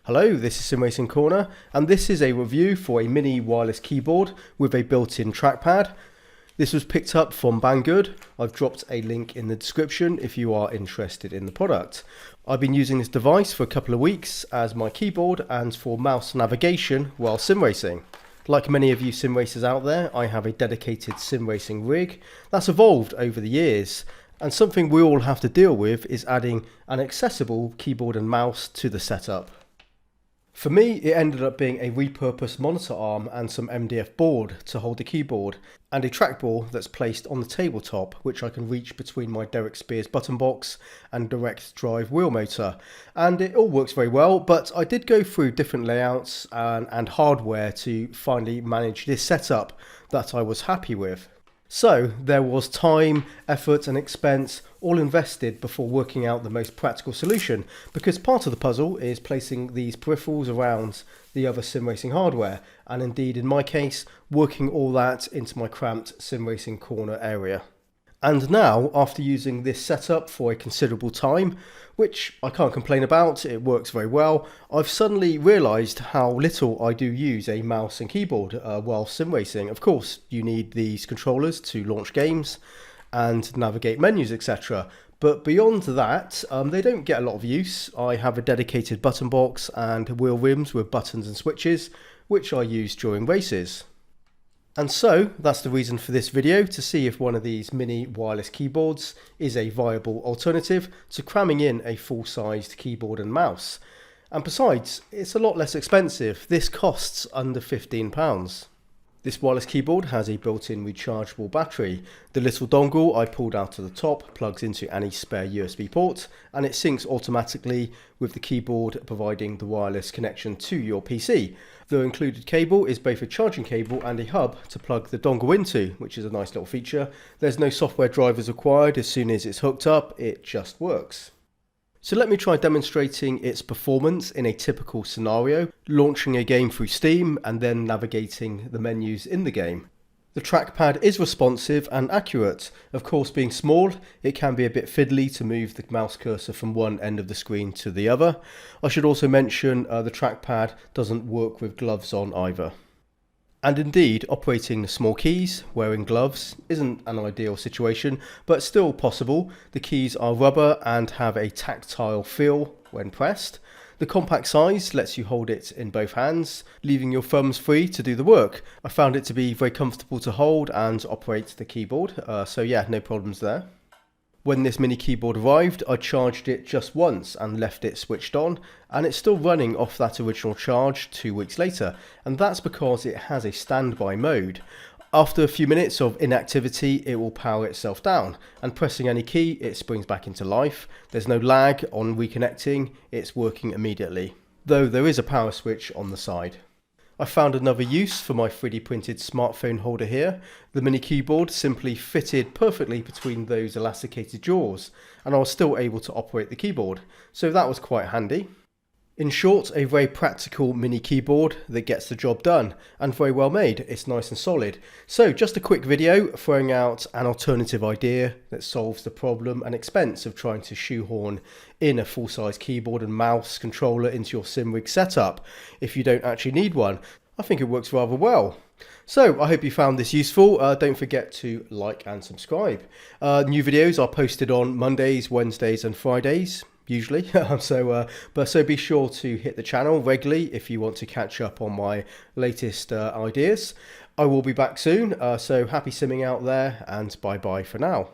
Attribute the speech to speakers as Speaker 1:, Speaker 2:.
Speaker 1: Hello, this is Sim Racing Corner, and this is a review for a mini wireless keyboard with a built-in trackpad. This was picked up from Banggood. I've dropped a link in the description if you are interested in the product. I've been using this device for a couple of weeks as my keyboard and for mouse navigation while sim racing. Like many of you sim racers out there, I have a dedicated sim racing rig that's evolved over the years. And something we all have to deal with is adding an accessible keyboard and mouse to the setup. For me, it ended up being a repurposed monitor arm and some MDF board to hold the keyboard, and a trackball that's placed on the tabletop, which I can reach between my Derek Spears button box and direct drive wheel motor. And it all works very well, but I did go through different layouts and hardware to finally manage this setup that I was happy with. So there was time, effort and expense all invested before working out the most practical solution, because part of the puzzle is placing these peripherals around the other sim racing hardware, and indeed in my case working all that into my cramped sim racing corner area. And now, after using this setup for a considerable time, which I can't complain about, it works very well, I've suddenly realised how little I do use a mouse and keyboard while sim racing. Of course, you need these controllers to launch games and navigate menus, etc. But beyond that, they don't get a lot of use. I have a dedicated button box and wheel rims with buttons and switches, which I use during races. And so that's the reason for this video, to see if one of these mini wireless keyboards is a viable alternative to cramming in a full-sized keyboard and mouse. And besides, it's a lot less expensive. This costs under £15. This wireless keyboard has a built-in rechargeable battery. The little dongle I pulled out of the top plugs into any spare USB port, and it syncs automatically with the keyboard, providing the wireless connection to your PC. The included cable is both a charging cable and a hub to plug the dongle into, which is a nice little feature. There's no software drivers required. As soon as it's hooked up, it just works. So let me try demonstrating its performance in a typical scenario, launching a game through Steam and then navigating the menus in the game. The trackpad is responsive and accurate. Of course, being small, it can be a bit fiddly to move the mouse cursor from one end of the screen to the other. I should also mention the trackpad doesn't work with gloves on either. And indeed, operating the small keys wearing gloves isn't an ideal situation, but still possible. The keys are rubber and have a tactile feel when pressed. The compact size lets you hold it in both hands, leaving your thumbs free to do the work. I found it to be very comfortable to hold and operate the keyboard, so yeah, no problems there. When this mini keyboard arrived, I charged it just once and left it switched on, and it's still running off that original charge 2 weeks later, and that's because it has a standby mode. After a few minutes of inactivity, it will power itself down, and pressing any key, it springs back into life. There's no lag on reconnecting, it's working immediately, though there is a power switch on the side. I found another use for my 3D printed smartphone holder here. The mini keyboard simply fitted perfectly between those elasticated jaws, and I was still able to operate the keyboard, so that was quite handy. In short, a very practical mini keyboard that gets the job done, and very well made. It's nice and solid. So just a quick video throwing out an alternative idea that solves the problem and expense of trying to shoehorn in a full-size keyboard and mouse controller into your sim rig setup if you don't actually need one. I think it works rather well. So I hope you found this useful. Don't forget to like and subscribe. New videos are posted on Mondays, Wednesdays and Fridays. Usually, so be sure to hit the channel regularly if you want to catch up on my latest ideas. I will be back soon, so happy simming out there, and bye bye for now.